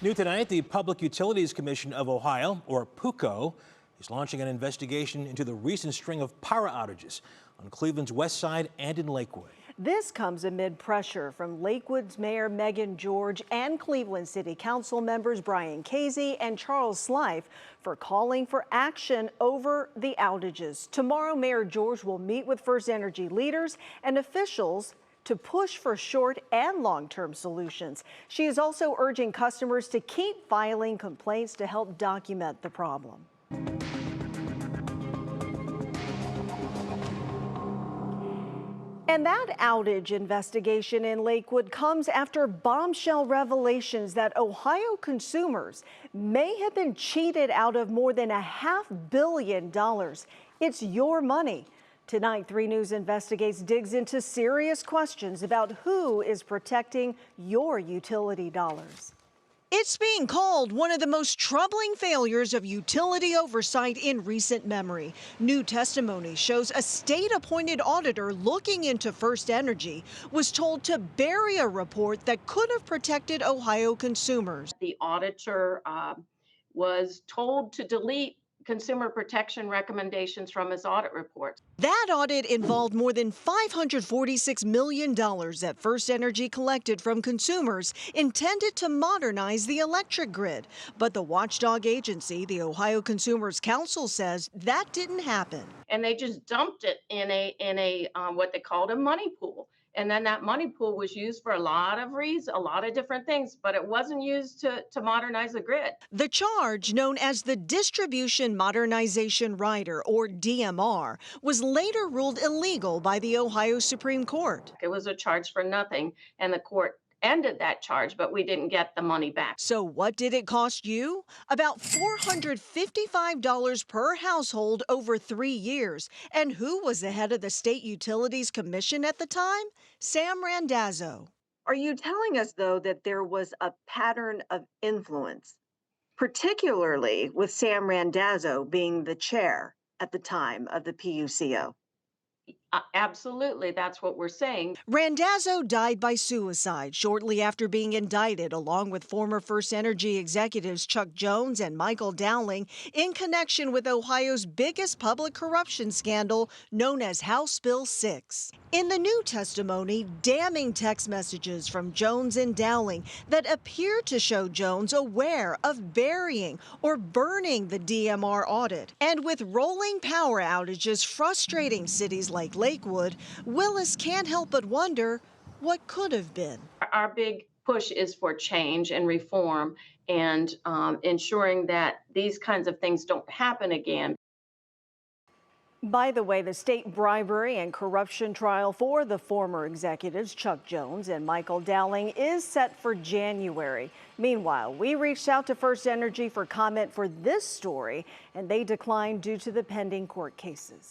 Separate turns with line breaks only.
New tonight, the Public Utilities Commission of Ohio, or PUCO, is launching an investigation into the recent string of power outages on Cleveland's west side and in Lakewood.
This comes amid pressure from Lakewood's Mayor Megan George and Cleveland City Council members Brian Casey and Charles Slife for calling for action over the outages. Tomorrow, Mayor George will meet with FirstEnergy leaders and officials to push for short and long-term solutions. She is also urging customers to keep filing complaints to help document the problem. And that outage investigation in Lakewood comes after bombshell revelations that Ohio consumers may have been cheated out of more than $500 million. It's your money. Tonight, 3 News Investigates digs into serious questions about who is protecting your utility dollars.
It's being called one of the most troubling failures of utility oversight in recent memory. New testimony shows a state-appointed auditor looking into FirstEnergy was told to bury a report that could have protected Ohio consumers.
The auditor was told to delete consumer protection recommendations from his audit report.
That audit involved more than $546 million that FirstEnergy collected from consumers intended to modernize the electric grid. But the watchdog agency, the Ohio Consumers Council, says that didn't happen.
And they just dumped it in a what they called a money pool. And then that money pool was used for a lot of reasons, a lot of different things, but it wasn't used to modernize the grid.
The charge, known as the Distribution Modernization Rider, or DMR, was later ruled illegal by the Ohio Supreme Court.
It was a charge for nothing, and the court ended that charge, but we didn't get the money back.
So what did it cost you? About $455 per household over 3 years. And who was the head of the State Utilities Commission at the time? Sam Randazzo.
Are you telling us, though, that there was a pattern of influence, particularly with Sam Randazzo being the chair at the time of the PUCO?
Absolutely, that's what we're saying.
Randazzo died by suicide shortly after being indicted, along with former FirstEnergy executives Chuck Jones and Michael Dowling, in connection with Ohio's biggest public corruption scandal, known as House Bill 6. In the new testimony, damning text messages from Jones and Dowling that appear to show Jones aware of burying or burning the DMR audit. And with rolling power outages frustrating cities like Lakewood, Willis can't help but wonder what could have been.
Our big push is for change and reform and ensuring that these kinds of things don't happen again.
By the way, the state bribery and corruption trial for the former executives Chuck Jones and Michael Dowling is set for January. Meanwhile, we reached out to FirstEnergy for comment for this story, and they declined due to the pending court cases.